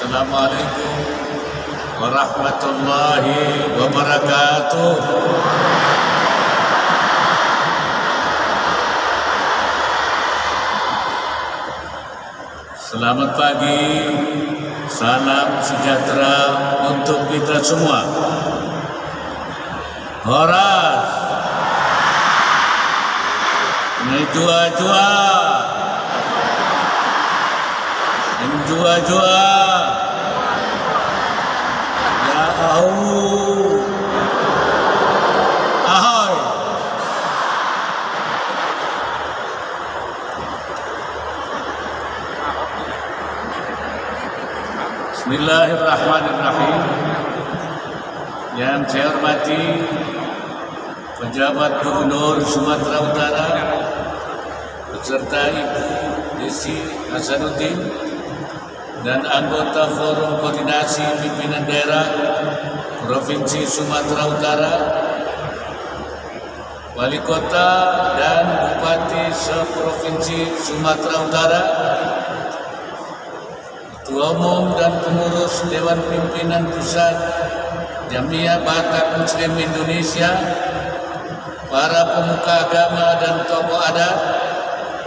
Assalamualaikum warahmatullahi wabarakatuh. Selamat pagi, salam sejahtera untuk kita semua. Horas, menjua-jua, menjua-jua, ya Allah, ahoy. Bismillahirrahmanirrahim. Yang saya hormati pejabat Gubernur Sumatera Utara beserta Ibu Desi Hasanuddin dan anggota Forum Koordinasi Pimpinan Daerah Provinsi Sumatera Utara, Wali Kota dan Bupati se-Provinsi Sumatera Utara, Ketua Umum dan Pengurus Dewan Pimpinan Pusat Jamiah Batak Muslim Indonesia, para pemuka agama dan tokoh adat,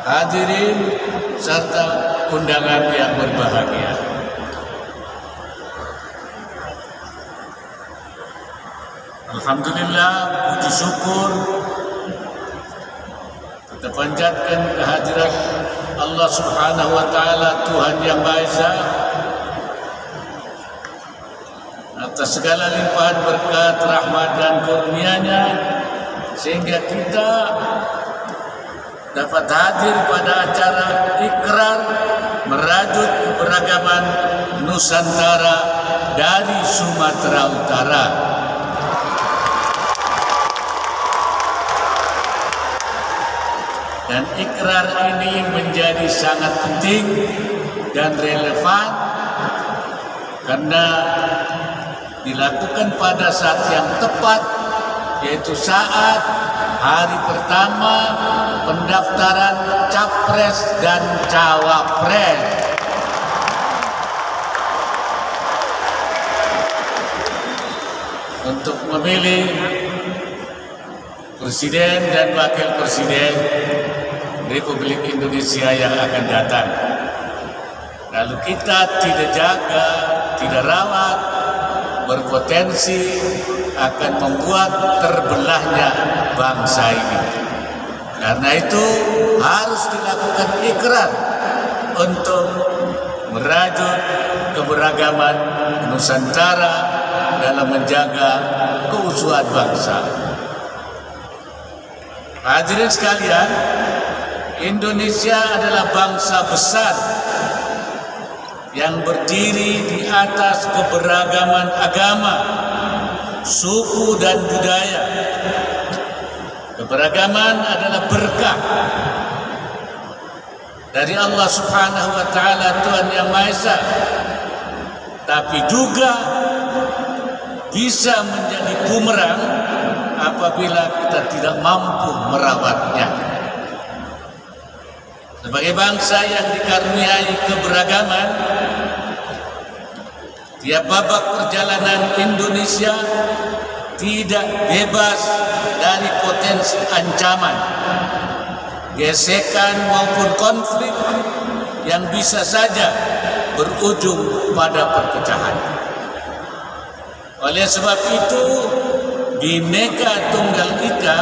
hadirin serta undangan yang berbahagia. Alhamdulillah, puji syukur kita panjatkan kehadirat Allah Subhanahu wa Ta'ala, Tuhan Yang Maha Esa, atas segala limpahan berkat, rahmat dan karunia-Nya, sehingga kita dapat hadir pada acara ikrar merajut keberagaman Nusantara dari Sumatera Utara. Dan ikrar ini menjadi sangat penting dan relevan karena dilakukan pada saat yang tepat, yaitu saat hari pertama pendaftaran Capres dan Cawapres. Untuk memilih Presiden dan Wakil Presiden Republik Indonesia yang akan datang. Lalu kita tidak jaga, tidak rawat, berpotensi akan membuat terbelahnya bangsa ini. Karena itu harus dilakukan ikrar untuk merajut keberagaman Nusantara dalam menjaga keutuhan bangsa. Hadirin sekalian, Indonesia adalah bangsa besar yang berdiri di atas keberagaman agama, suku dan budaya. Keberagaman adalah berkah dari Allah Subhanahu wa Ta'ala, Tuhan Yang Maha Esa, tapi juga bisa menjadi bumerang apabila kita tidak mampu merawatnya. Sebagai bangsa yang dikaruniai keberagaman, tiap babak perjalanan Indonesia tidak bebas dari potensi ancaman, gesekan maupun konflik yang bisa saja berujung pada perpecahan. Oleh sebab itu, Bhinneka Tunggal Ika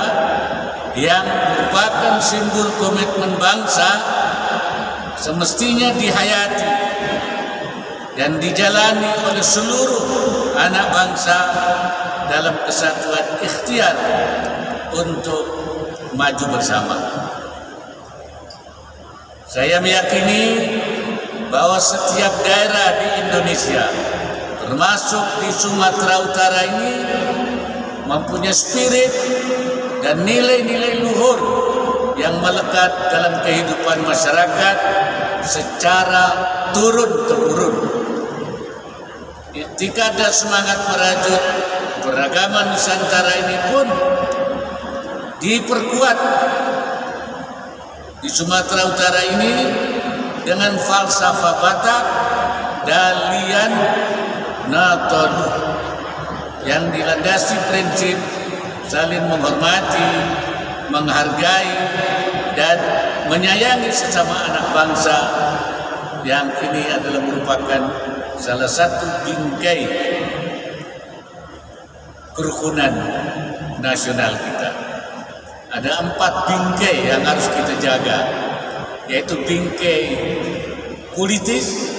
yang merupakan simbol komitmen bangsa semestinya dihayati dan dijalani oleh seluruh anak bangsa dalam kesatuan ikhtiar untuk maju bersama. Saya meyakini bahwa setiap daerah di Indonesia, termasuk di Sumatera Utara ini, mempunyai spirit dan nilai-nilai luhur yang melekat dalam kehidupan masyarakat secara turun-temurun. Ketika ada semangat merajut keberagaman Nusantara ini pun diperkuat di Sumatera Utara ini dengan falsafah Batak Dalian Naton yang dilandasi prinsip saling menghormati, menghargai, dan menyayangi sesama anak bangsa, yang ini adalah merupakan salah satu bingkai kerukunan nasional kita. Ada 4 bingkai yang harus kita jaga, yaitu bingkai politis,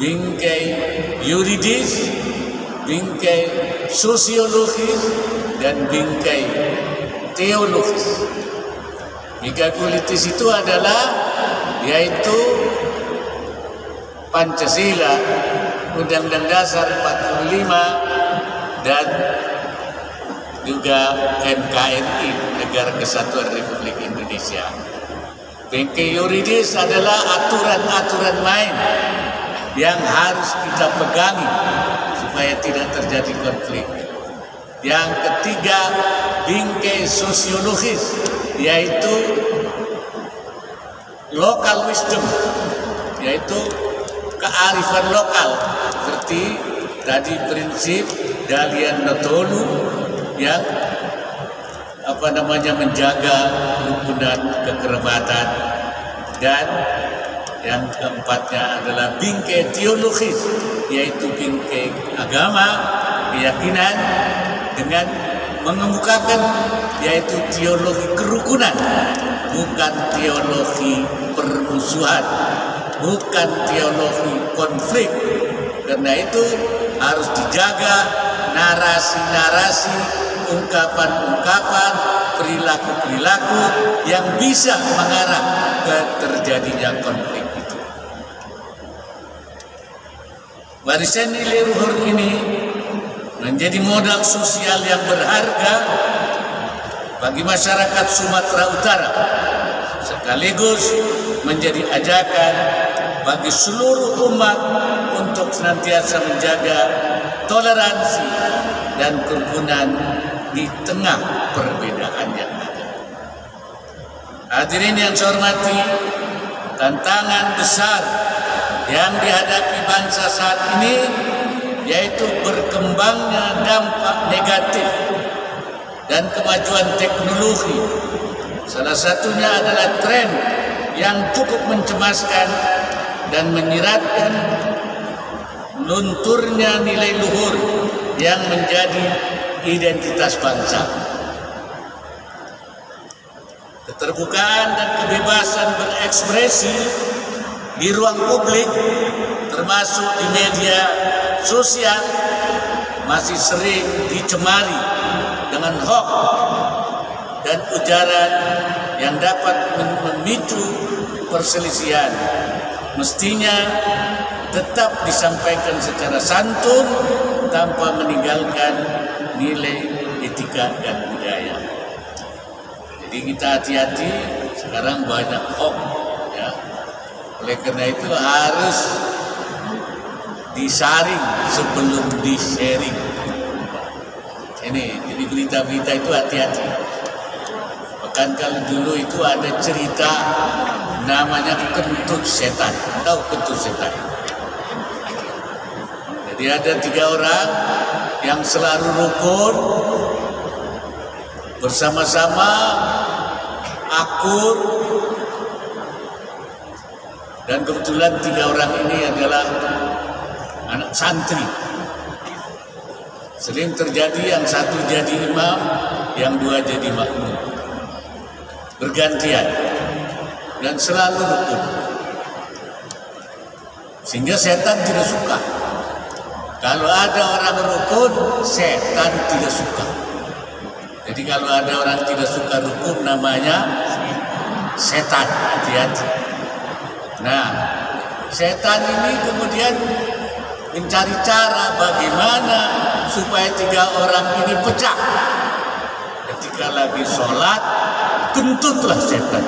bingkai yuridis, bingkai sosiologis, dan bingkai teologis. Bingkai politis itu adalah yaitu Pancasila, Undang-Undang Dasar 45, dan juga NKRI, Negara Kesatuan Republik Indonesia. Bingkai yuridis adalah aturan-aturan main yang harus kita pegangi supaya tidak terjadi konflik. Yang ketiga, bingkai sosiologis, yaitu local wisdom, yaitu kearifan lokal, seperti tadi prinsip Dalian Natolu yang menjaga kerukunan kekerabatan. Dan yang keempatnya adalah bingkai teologis, yaitu bingkai agama, keyakinan, dengan mengemukakan yaitu teologi kerukunan, bukan teologi permusuhan, bukan teologi konflik. Karena itu harus dijaga narasi-narasi, ungkapan-ungkapan, perilaku-perilaku yang bisa mengarah ke terjadinya konflik itu. Warisan nilai luhur ini menjadi modal sosial yang berharga bagi masyarakat Sumatera Utara, sekaligus menjadi ajakan bagi seluruh umat untuk senantiasa menjaga toleransi dan kerukunan di tengah perbedaan yang ada. Hadirin yang saya hormati, tantangan besar yang dihadapi bangsa saat ini yaitu berkembangnya dampak negatif dan kemajuan teknologi. Salah satunya adalah tren yang cukup mencemaskan dan menyiratkan lunturnya nilai luhur yang menjadi identitas bangsa. Keterbukaan dan kebebasan berekspresi di ruang publik, termasuk di media sosial, masih sering dicemari dengan hoax dan ujaran yang dapat memicu perselisihan. Mestinya tetap disampaikan secara santun tanpa meninggalkan nilai etika dan budaya. Jadi kita hati-hati, sekarang banyak hoax, ya. Oleh karena itu harus disaring sebelum di-sharing. Jadi berita-berita itu hati-hati. Bahkan kalau dulu itu ada cerita namanya kentut setan. Tahu kentut setan? Jadi ada 3 orang yang selalu rukun, bersama-sama, akur, dan kebetulan 3 orang ini adalah anak santri. Sering terjadi yang satu jadi imam, yang 2 jadi makmum, bergantian dan selalu rukun, sehingga setan tidak suka. Kalau ada orang rukun, setan tidak suka. Jadi kalau ada orang tidak suka rukun, namanya setan. Hati-hati. Nah, setan ini kemudian mencari cara bagaimana supaya 3 orang ini pecah. Ketika lagi sholat, kentutlah setan.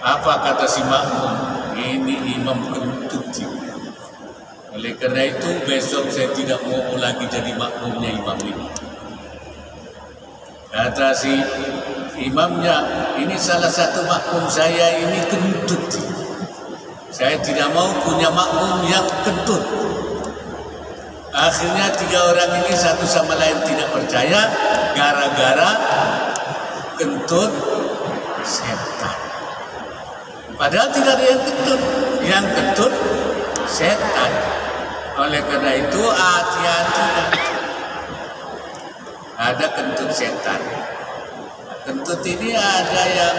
Apa kata si makmum? Ini imam kentut. Oleh karena itu besok saya tidak mau lagi jadi makmumnya imam ini. Kata si imamnya, ini salah satu makmum saya ini kentut. Saya tidak mau punya makmum yang kentut. Akhirnya 3 orang ini satu sama lain tidak percaya gara-gara kentut setan. Padahal tidak ada yang kentut, yang kentut setan. Oleh karena itu hati-hati, ada kentut setan. Kentut ini ada yang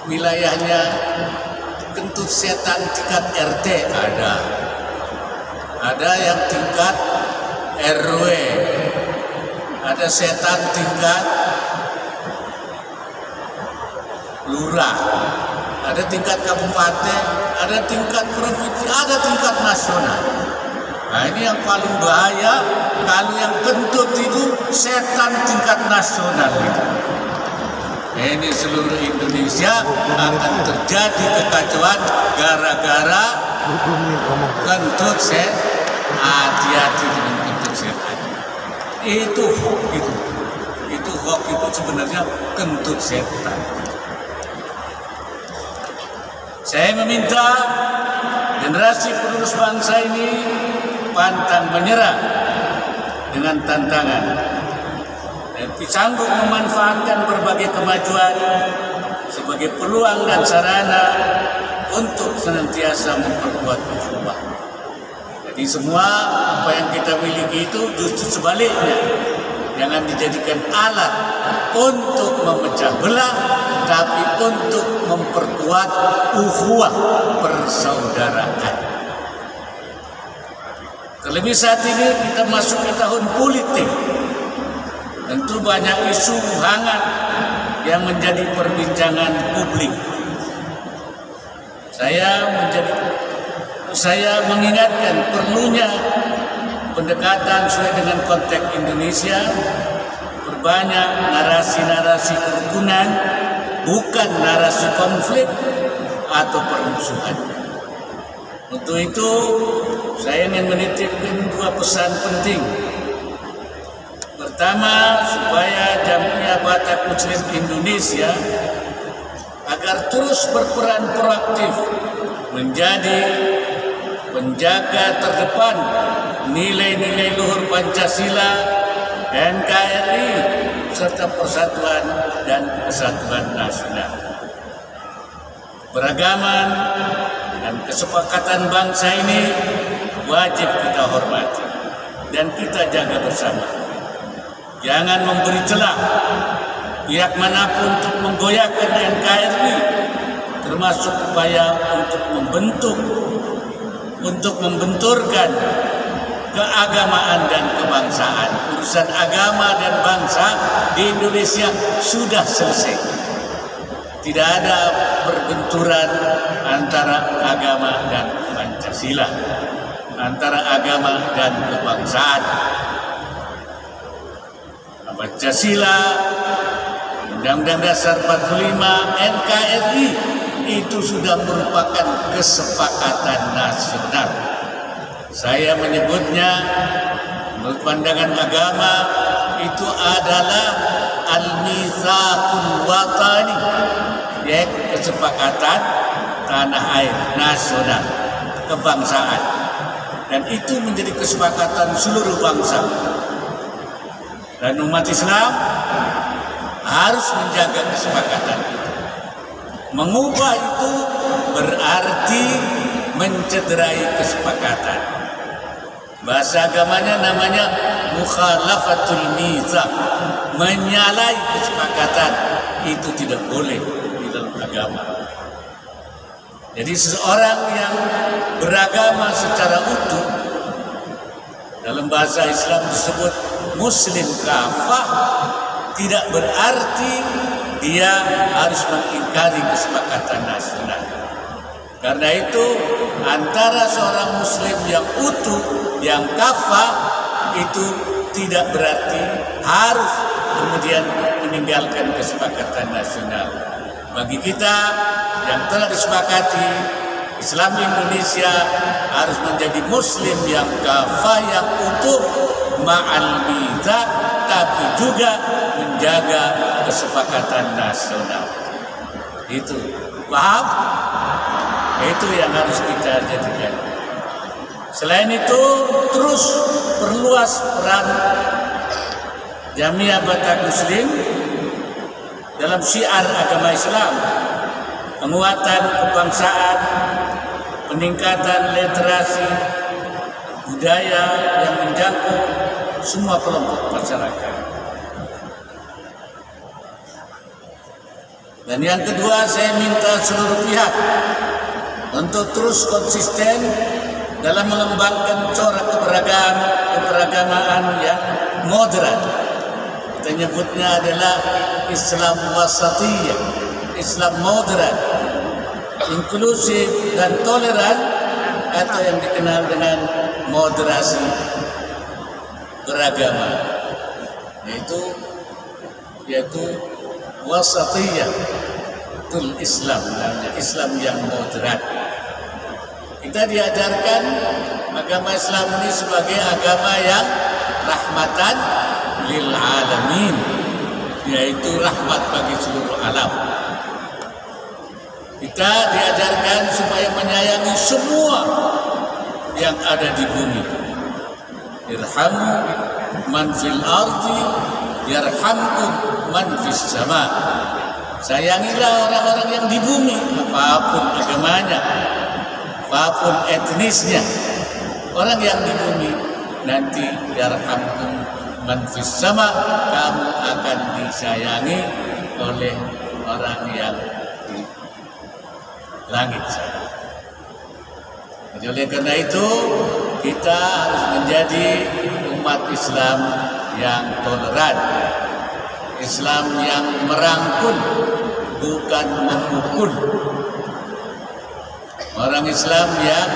wilayahnya kentut setan tingkat RT ada yang tingkat RW, ada setan tingkat lurah, ada tingkat kabupaten, ada tingkat provinsi, ada tingkat nasional. Nah, ini yang paling bahaya kalau yang kentut itu setan tingkat nasional gitu. Ini seluruh Indonesia akan terjadi kekacauan gara-gara kentut setan. Hati-hati dengan kentut setan. Itu hoax gitu. Itu hoax itu sebenarnya kentut setan. Saya meminta generasi penerus bangsa ini pantang menyerah dengan tantangan dan sanggup memanfaatkan berbagai kemajuan sebagai peluang dan sarana untuk senantiasa memperkuat ukhuwah. Jadi semua apa yang kita miliki itu justru sebaliknya, jangan dijadikan alat untuk memecah belah, tapi untuk memperkuat ukhuwah persaudaraan. Terlebih saat ini kita masuk ke tahun politik. Tentu banyak isu hangat yang menjadi perbincangan publik. Saya mengingatkan perlunya pendekatan sesuai dengan konteks Indonesia, berbanyak narasi-narasi kerukunan, bukan narasi konflik atau permusuhan. Untuk itu, saya ingin menitipkan 2 pesan penting. Pertama, supaya Jamiah Batak Muslim Indonesia agar terus berperan proaktif menjadi penjaga terdepan nilai-nilai luhur Pancasila, NKRI, serta persatuan dan kesatuan nasional. Beragaman dan kesepakatan bangsa ini wajib kita hormati dan kita jaga bersama. Jangan memberi celah pihak manapun untuk menggoyahkan NKRI, termasuk upaya untuk membenturkan keagamaan dan kebangsaan. Urusan agama dan bangsa di Indonesia sudah selesai. Tidak ada perbenturan antara agama dan Pancasila, antara agama dan kebangsaan. Pancasila, Undang-Undang Dasar 45, NKRI itu sudah merupakan kesepakatan nasional. Saya menyebutnya menurut pandangan agama itu adalah al-mitsaqul watani, yaitu kesepakatan tanah air nasional, kebangsaan, dan itu menjadi kesepakatan seluruh bangsa. Dan umat Islam harus menjaga kesepakatan itu. Mengubah itu berarti mencederai kesepakatan. Bahasa agamanya namanya mukhalafatul mitsaq, menyalahi kesepakatan. Itu tidak boleh di dalam agama. Jadi seseorang yang beragama secara utuh, dalam bahasa Islam disebut muslim kafah, tidak berarti dia harus mengingkari kesepakatan nasional. Karena itu antara seorang muslim yang utuh, yang kafah, itu tidak berarti harus kemudian meninggalkan kesepakatan nasional. Bagi kita yang telah disepakati, Islam Indonesia harus menjadi muslim yang kafah, yang utuh, ma'al mitsaq, tapi juga menjaga kesepakatan nasional. Itu paham? Itu yang harus kita jadikan. Selain itu, terus perluas peran Jamiah Batak Muslim dalam syiar agama Islam, penguatan kebangsaan, peningkatan literasi budaya yang menjangkau semua kelompok masyarakat. Dan yang kedua, saya minta seluruh pihak untuk terus konsisten dalam mengembangkan corak keberagamaan yang moderat. Kita nyebutnya adalah Islam wasatiyah, Islam moderat, inklusif dan toleran, atau yang dikenal dengan moderasi beragama, yaitu wasatiyah tul Islam, namanya Islam yang moderat. Kita diajarkan agama Islam ini sebagai agama yang rahmatan lil alamin, yaitu rahmat bagi seluruh alam. Kita diajarkan supaya menyayangi semua yang ada di bumi. Irhamu man fil ardi yarhamkum man fis sama. Sayangilah orang-orang yang di bumi, apapun agamanya, apapun etnisnya. Orang yang di bumi nanti yarhamkum man fis sama, kamu akan disayangi oleh orang yang di langit sana. Jadi oleh karena itu kita harus menjadi umat Islam yang toleran, Islam yang merangkul bukan memukul, orang Islam yang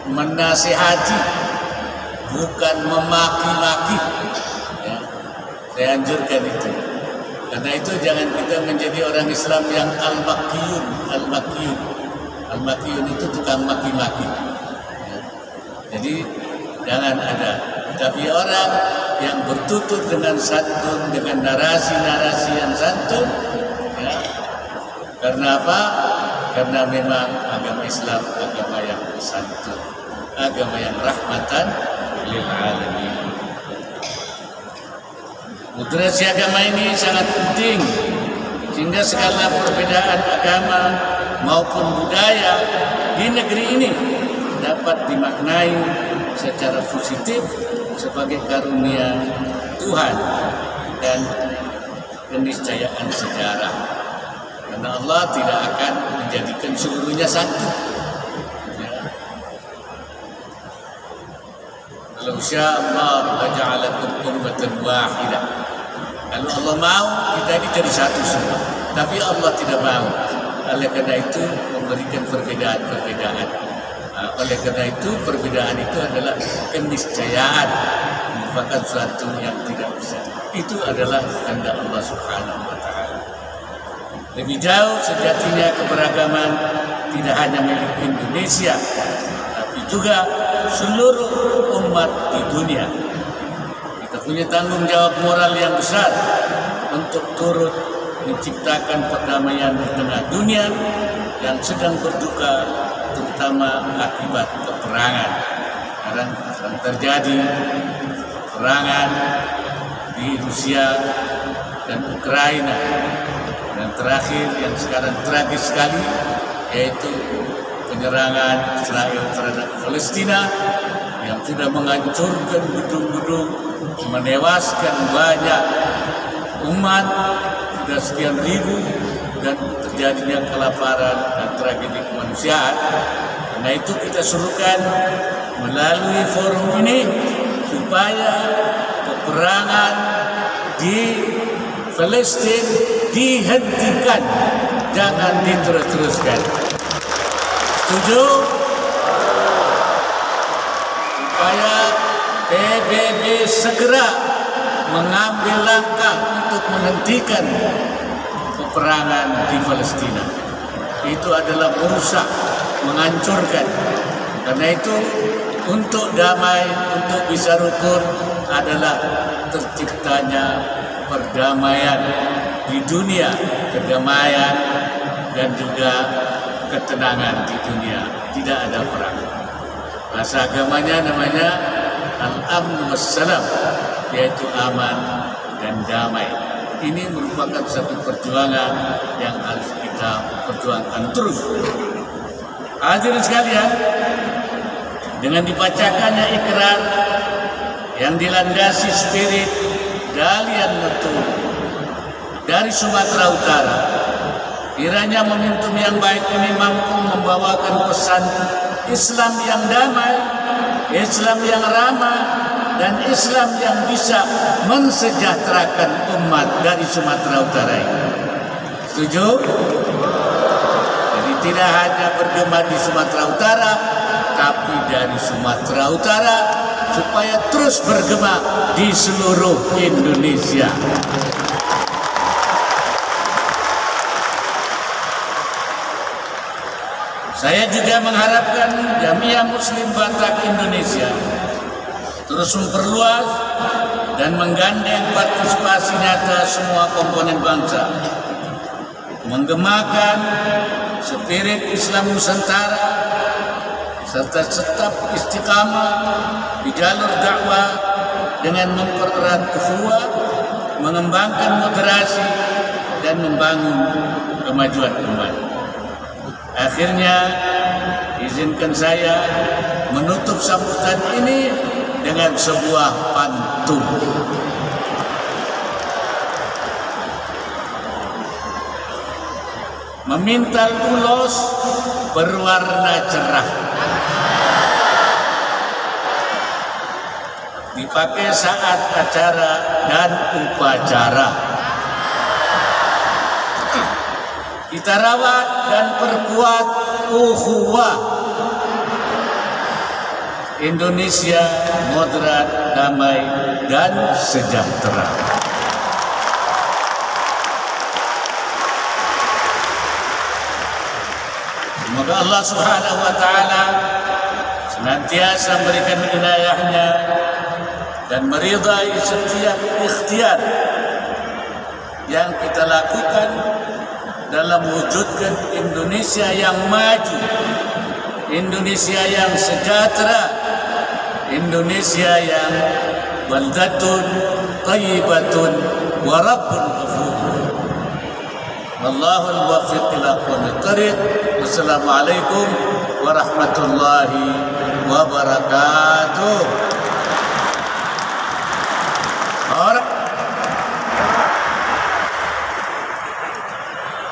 menasihati bukan memaki-maki. Ya, saya anjurkan itu. Karena itu jangan kita menjadi orang Islam yang al-makiyun. Al-makiyun itu tukang maki-maki. Ya. Jadi jangan ada. Tapi orang yang bertutur dengan santun, dengan narasi-narasi yang santun. Ya. Karena apa? Karena memang agama Islam agama yang santun, agama yang rahmatan lil alamin. Moderasi agama ini sangat penting sehingga segala perbedaan agama maupun budaya di negeri ini dapat dimaknai secara positif sebagai karunia Tuhan dan keniscayaan sejarah. Karena Allah tidak akan menjadikan seluruhnya satu. Ya. Kalau sya'allah laja'alakum ummatan wahidah. Kalau Allah mau, kita ini jadi satu semua. Tapi Allah tidak mau. Oleh karena itu memberikan perbedaan-perbedaan. Oleh karena itu perbedaan itu adalah keniscayaan, merupakan suatu yang tidak bisa. Itu adalah kehendak Allah Subhanahu wa Ta'ala. Lebih jauh sejatinya keberagaman tidak hanya milik Indonesia, tapi juga seluruh umat di dunia. Kita punya tanggung jawab moral yang besar untuk turut menciptakan perdamaian di tengah dunia yang sedang berduka, terutama akibat peperangan. Sekarang sedang terjadi peperangan di Rusia dan Ukraina. Dan terakhir yang sekarang tragis sekali, yaitu penyerangan Israel terhadap Palestina yang sudah menghancurkan gedung-gedung, menewaskan banyak umat, sudah sekian ribu, dan terjadinya kelaparan dan tragedi kemanusiaan. Karena itu kita suruhkan melalui forum ini supaya peperangan di Palestina dihentikan, jangan diterus-teruskan. Setuju? Supaya PBB segera mengambil langkah untuk menghentikan peperangan di Palestina. Itu adalah merusak, menghancurkan. Karena itu untuk damai, untuk bisa rukun adalah terciptanya perdamaian di dunia, kedamaian dan juga ketenangan di dunia. Tidak ada perang. Bahasa agamanya namanya al-amn wassalam, yaitu aman dan damai. Ini merupakan satu perjuangan yang harus kita perjuangkan terus. Hadirin sekalian, dengan dibacakannya ikrar yang dilandasi spirit Dalian Betul dari Sumatera Utara, kiranya momentum yang baik ini mampu membawakan pesan Islam yang damai, Islam yang ramah, dan Islam yang bisa mensejahterakan umat dari Sumatera Utara ini. Setuju? Jadi tidak hanya bergema di Sumatera Utara, tapi dari Sumatera Utara supaya terus bergema di seluruh Indonesia. Saya juga mengharapkan Jamiah Muslim Batak Indonesia terus memperluas dan menggandeng partisipasi nyata semua komponen bangsa, menggemakan spirit Islam Nusantara, serta tetap istiqamah di jalur dakwah dengan mempererat ukhuwah, mengembangkan moderasi, dan membangun kemajuan umat. Akhirnya, izinkan saya menutup sambutan ini dengan sebuah pantun. Memintal ulos berwarna cerah, dipakai saat acara dan upacara. Kita rawat dan perkuat ukhuwah. Indonesia moderat, damai, dan sejahtera. Semoga Allah Subhanahu wa Ta'ala senantiasa memberikan inayahnya dan meridai setiap ikhtiar yang kita lakukan dalam mewujudkan Indonesia yang maju, Indonesia yang sejahtera, Indonesia yang baldatun thayyibatun wa rabbun ghafur. Wallahu al-muwaffiq ila aqwamit thariq. Wassalamualaikum warahmatullahi wabarakatuh.